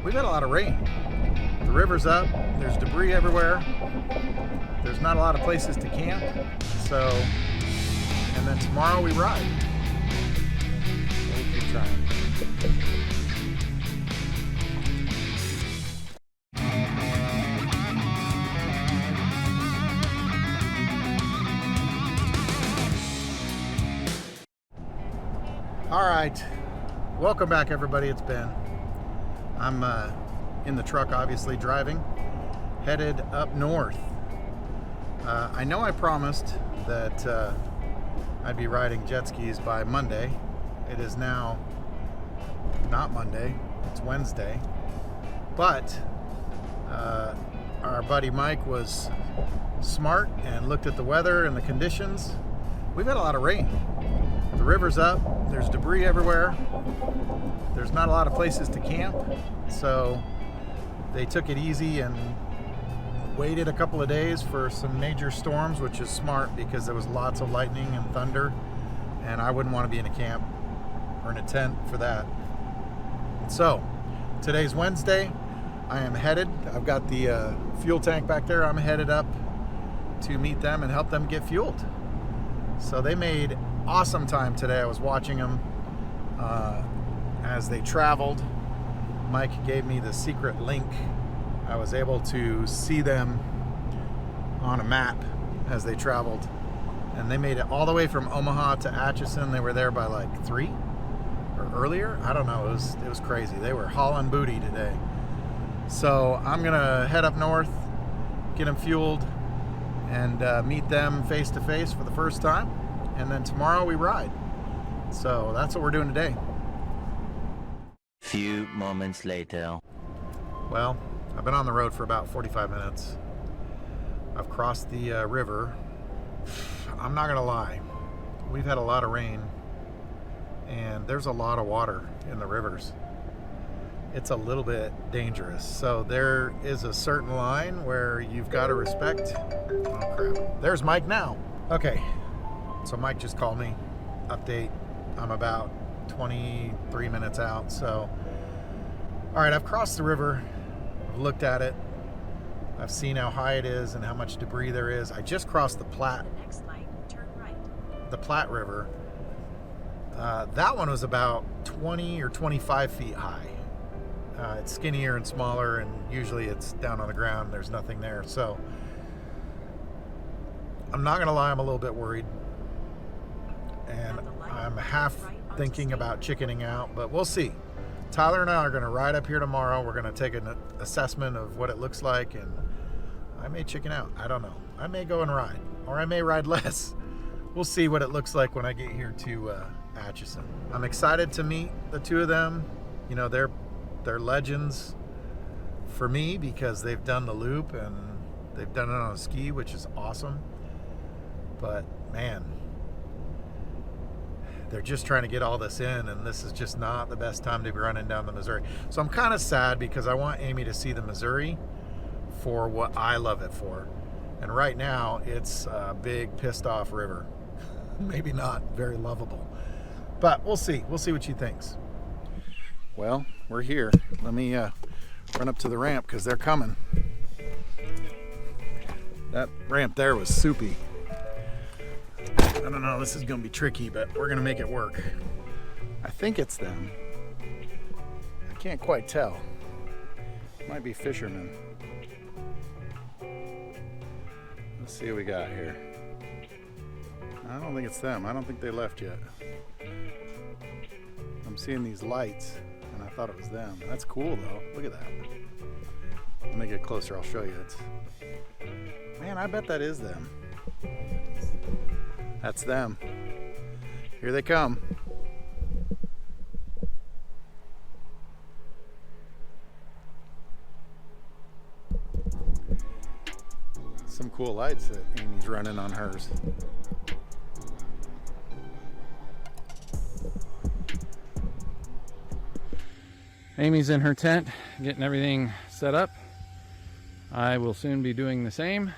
we've had a lot of rain. The river's up, there's debris everywhere. There's not a lot of places to camp. So, and then tomorrow we ride. We'll keep trying. All right, welcome back everybody, it's Ben. I'm in the truck, obviously driving, headed up north. I know I promised that I'd be riding jet skis by Monday. It is now not Monday, it's Wednesday. But our buddy Mike was smart and looked at the weather and the conditions. We've had a lot of rain. The river's up, there's debris everywhere. There's not a lot of places to camp, so they took it easy and waited a couple of days for some major storms, which is smart because there was lots of lightning and thunder, and I wouldn't want to be in a camp or in a tent for that. So, today's Wednesday. I am headed, I've got the fuel tank back there, I'm headed up to meet them and help them get fueled. So they made awesome time today. I was watching them as they traveled. Mike gave me the secret link. I was able to see them on a map as they traveled, and they made it all the way from Omaha to Atchison. They were there by like 3 or earlier. I don't know. It was crazy. They were hauling booty today. So I'm gonna head up north, get them fueled, and meet them face to face for the first time. And then tomorrow we ride. So that's what we're doing today. Few moments later. Well, I've been on the road for about 45 minutes. I've crossed the river. I'm not gonna lie, we've had a lot of rain and there's a lot of water in the rivers. It's a little bit dangerous. So there is a certain line where you've got to respect. Oh crap, there's Mike now. Okay, so Mike just called me, update, I'm about 23 minutes out. So, all right, I've crossed the river, I've looked at it, I've seen how high it is and how much debris there is. I just crossed the Platte, the Platte River. That one was about 20 or 25 feet high. It's skinnier and smaller, and usually it's down on the ground, there's nothing there. So I'm not gonna lie, I'm a little bit worried, and I'm half thinking about chickening out, but we'll see. Tyler and I are gonna ride up here tomorrow. We're gonna take an assessment of what it looks like, and I may chicken out. I don't know. I may go and ride, or I may ride less. We'll see what it looks like when I get here to Atchison. I'm excited to meet the two of them. You know, they're legends for me because they've done the loop and they've done it on a ski, which is awesome. But man, they're just trying to get all this in, and this is just not the best time to be running down the Missouri. So I'm kind of sad because I want Amy to see the Missouri for what I love it for. And right now it's a big pissed off river. Maybe not very lovable, but we'll see. We'll see what she thinks. Well, we're here. Let me run up to the ramp because they're coming. That ramp there was soupy. I don't know, this is gonna be tricky, but we're gonna make it work. I think it's them. I can't quite tell. Might be fishermen. Let's see what we got here. I don't think it's them. I don't think they left yet. I'm seeing these lights and I thought it was them. That's cool though. Look at that. Let me get closer, I'll show you. Man, I bet that is them. That's them. Here they come. Some cool lights that Amy's running on hers. Amy's in her tent, getting everything set up. I will soon be doing the same.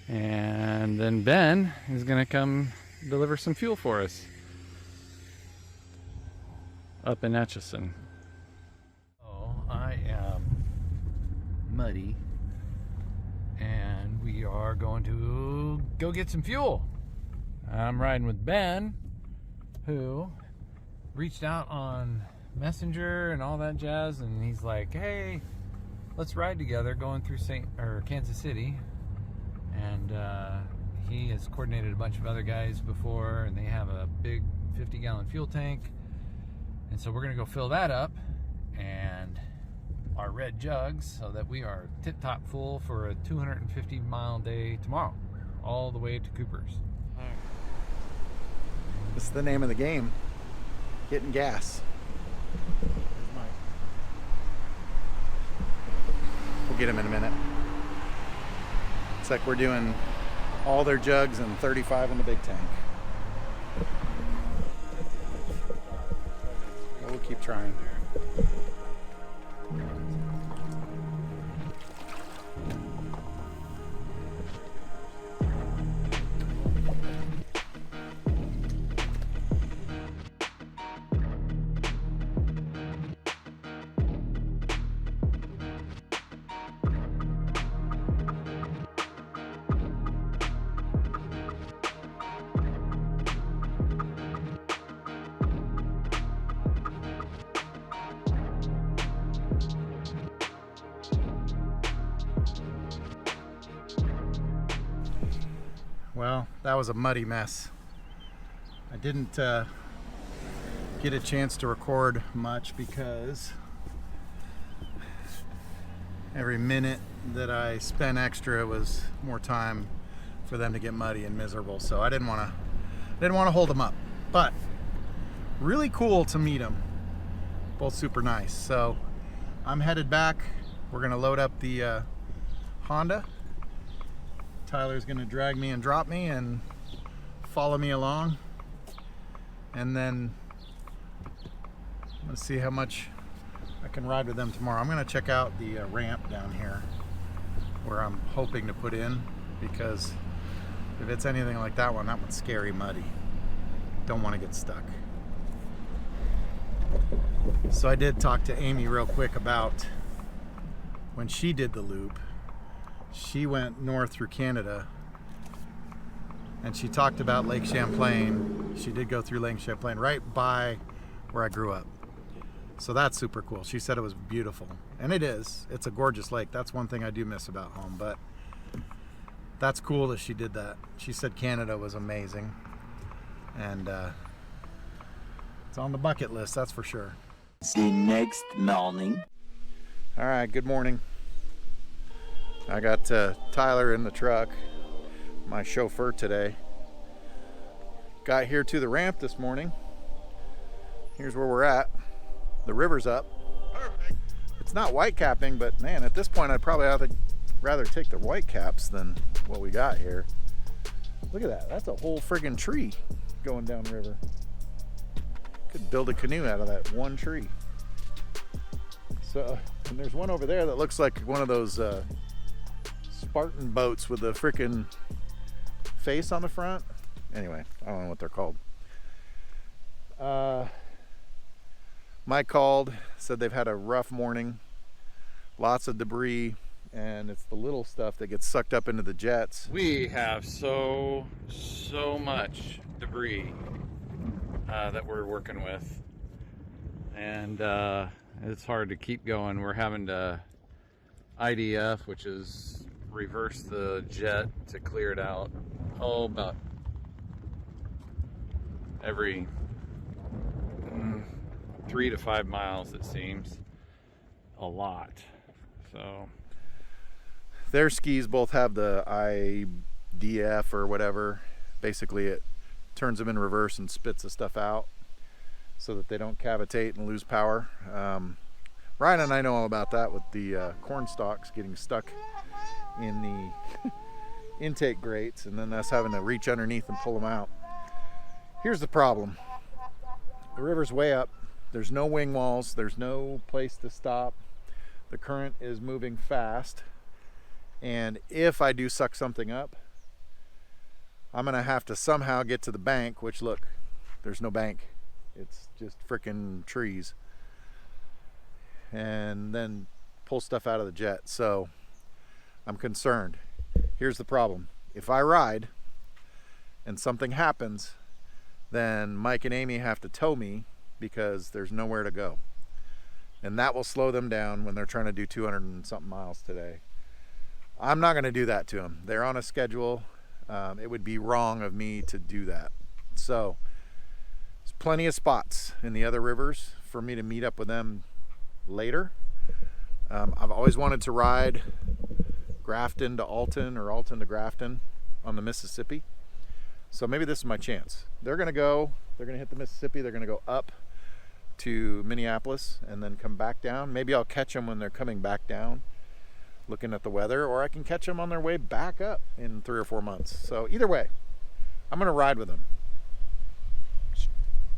And then Ben is gonna come deliver some fuel for us up in Atchison. Oh, I muddy. And we are going to go get some fuel. I'm riding with Ben, who reached out on Messenger and all that jazz, and he's like, hey, let's ride together going through Kansas City. And he has coordinated a bunch of other guys before, and they have a big 50-gallon fuel tank. And so we're going to go fill that up and our red jugs so that we are tip-top full for a 250-mile day tomorrow, all the way to Cooper's. This is the name of the game, getting gas. We'll get him in a minute. It's like we're doing all their jugs and 35 in the big tank. We'll keep trying. Well, that was a muddy mess. I didn't get a chance to record much because every minute that I spent extra was more time for them to get muddy and miserable. So I didn't want to hold them up. But really cool to meet them. Both super nice. So I'm headed back. We're gonna load up the Honda. Tyler's gonna drag me and drop me and follow me along, and then I'm gonna see how much I can ride with them tomorrow. I'm gonna check out the ramp down here where I'm hoping to put in, because if it's anything like that one's scary muddy. Don't want to get stuck. So I did talk to Amy real quick about when she did the loop. She went north through Canada, and she talked about Lake Champlain. She did go through Lake Champlain right by where I grew up. So that's super cool. She said it was beautiful, and it is. It's a gorgeous lake. That's one thing I do miss about home, but that's cool that she did that. She said Canada was amazing, and it's on the bucket list, that's for sure. The next morning. All right, good morning. I got Tyler in the truck, my chauffeur today. Got here to the ramp this morning. Here's where we're at. The river's up. Perfect. It's not white capping, but man, at this point I'd probably rather take the white caps than what we got here. Look at that. That's a whole friggin' tree going down river. Could build a canoe out of that one tree. So, and there's one over there that looks like one of those Spartan boats with the frickin' face on the front. Anyway, I don't know what they're called. Mike called, said they've had a rough morning, lots of debris, and it's the little stuff that gets sucked up into the jets. We have so much debris that we're working with, and it's hard to keep going. We're having to IDF, which is reverse the jet to clear it out, about every 3 to 5 miles, it seems. A lot. So their skis both have the IDF or whatever. Basically it turns them in reverse and spits the stuff out so that they don't cavitate and lose power. Ryan and I know all about that with the corn stalks getting stuck in the intake grates, and then us having to reach underneath and pull them out. Here's the problem. The river's way up. There's no wing walls. There's no place to stop. The current is moving fast. And if I do suck something up, I'm going to have to somehow get to the bank, which look, there's no bank. It's just frickin' trees. And then pull stuff out of the jet. So I'm concerned. Here's the problem. If I ride and something happens, then Mike and Amy have to tow me because there's nowhere to go. And that will slow them down when they're trying to do 200 and something miles today. I'm not going to do that to them. They're on a schedule. It would be wrong of me to do that. So there's plenty of spots in the other rivers for me to meet up with them later. I've always wanted to ride Grafton to Alton or Alton to Grafton on the Mississippi. So maybe this is my chance. They're going to hit the Mississippi. They're going to go up to Minneapolis and then come back down. Maybe I'll catch them when they're coming back down, looking at the weather, or I can catch them on their way back up in 3 or 4 months. So either way, I'm going to ride with them. It's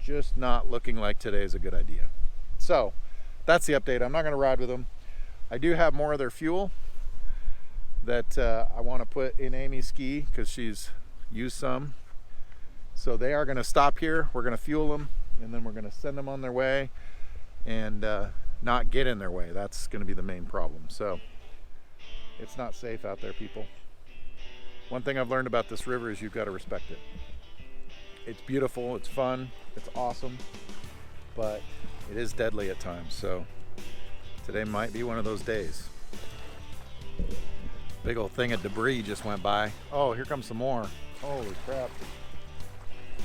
just not looking like today is a good idea. So that's the update. I'm not going to ride with them. I do have more of their fuel that I want to put in Amy's ski because she's used some. So they are going to stop here. We're going to fuel them, and then we're going to send them on their way and not get in their way. That's going to be the main problem. So it's not safe out there, people. One thing I've learned about this river is you've got to respect it. It's beautiful, it's fun, it's awesome, but it is deadly at times. So today might be one of those days. Big old thing of debris just went by. Oh, here comes some more. Holy crap.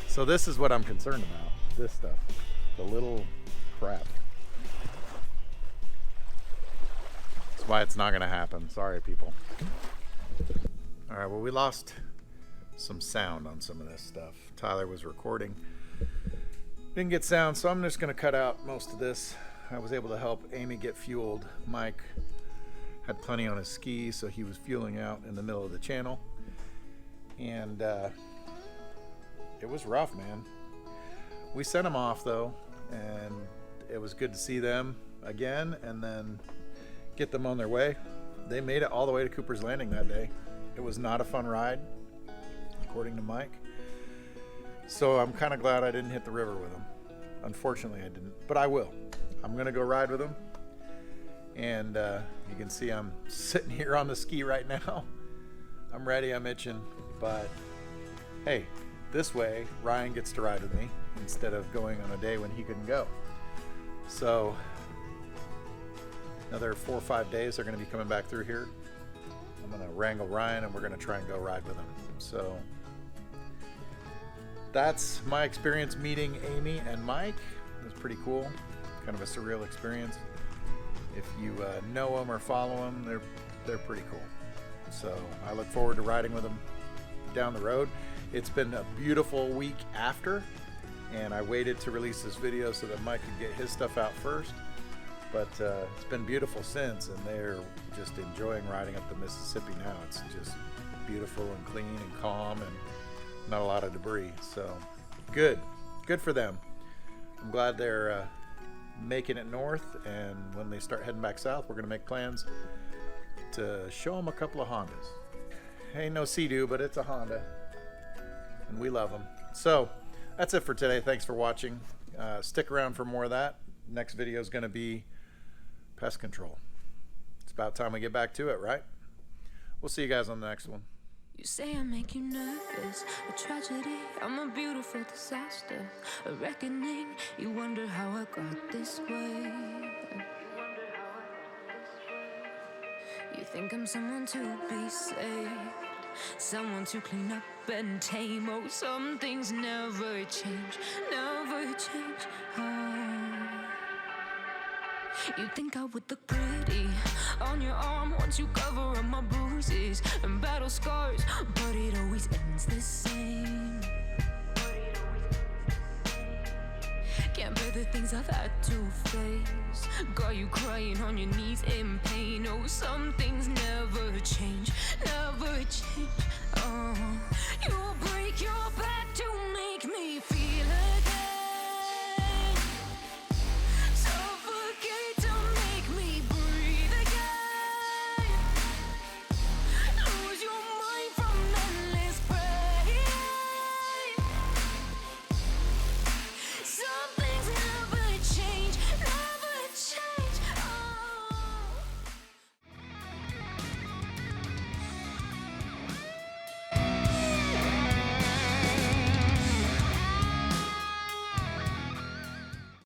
So this is what I'm concerned about. This stuff. The little crap. That's why it's not going to happen. Sorry, people. All right, well, we lost some sound on some of this stuff. Tyler was recording. Didn't get sound, so I'm just going to cut out most of this. I was able to help Amy get fueled. Mike had plenty on his ski, so he was fueling out in the middle of the channel. And it was rough, man. We sent them off, though, and it was good to see them again and then get them on their way. They made it all the way to Cooper's Landing that day. It was not a fun ride, according to Mike. So I'm kind of glad I didn't hit the river with them. Unfortunately, I didn't, but I will. I'm going to go ride with them. And you can see I'm sitting here on the ski right now. I'm ready, I'm itching, but hey, this way Ryan gets to ride with me instead of going on a day when he couldn't go. So another 4 or 5 days they're going to be coming back through here. I'm going to wrangle Ryan and we're going to try and go ride with him. So that's my experience meeting Amy and Mike. It was pretty cool, kind of a surreal experience. If you know them or follow them, they're pretty cool. So I look forward to riding with them down the road. It's been a beautiful week after, and I waited to release this video so that Mike could get his stuff out first. But it's been beautiful since, and they're just enjoying riding up the Mississippi now. It's just beautiful and clean and calm and not a lot of debris. So good for them. I'm glad they're making it north, and when they start heading back south, we're going to make plans to show them a couple of Hondas. Ain't no Sea-Doo, but it's a Honda, and we love them. So that's it for today. Thanks for watching. Stick around for more of that. Next video is going to be pest control. It's about time we get back to it, right? We'll see you guys on the next one. You say I make you nervous, a tragedy, I'm a beautiful disaster, a reckoning, you wonder how I got this way. You think I'm someone to be saved, someone to clean up and tame. Oh, some things never change, never change. Oh. You think I would look pretty on your arm once you cover up my bruises and battle scars, but it always ends the same. Can't bear the things I've had to face, got you crying on your knees in pain. Oh, some things never change, never change. Oh, you'll break your back to make me feel it.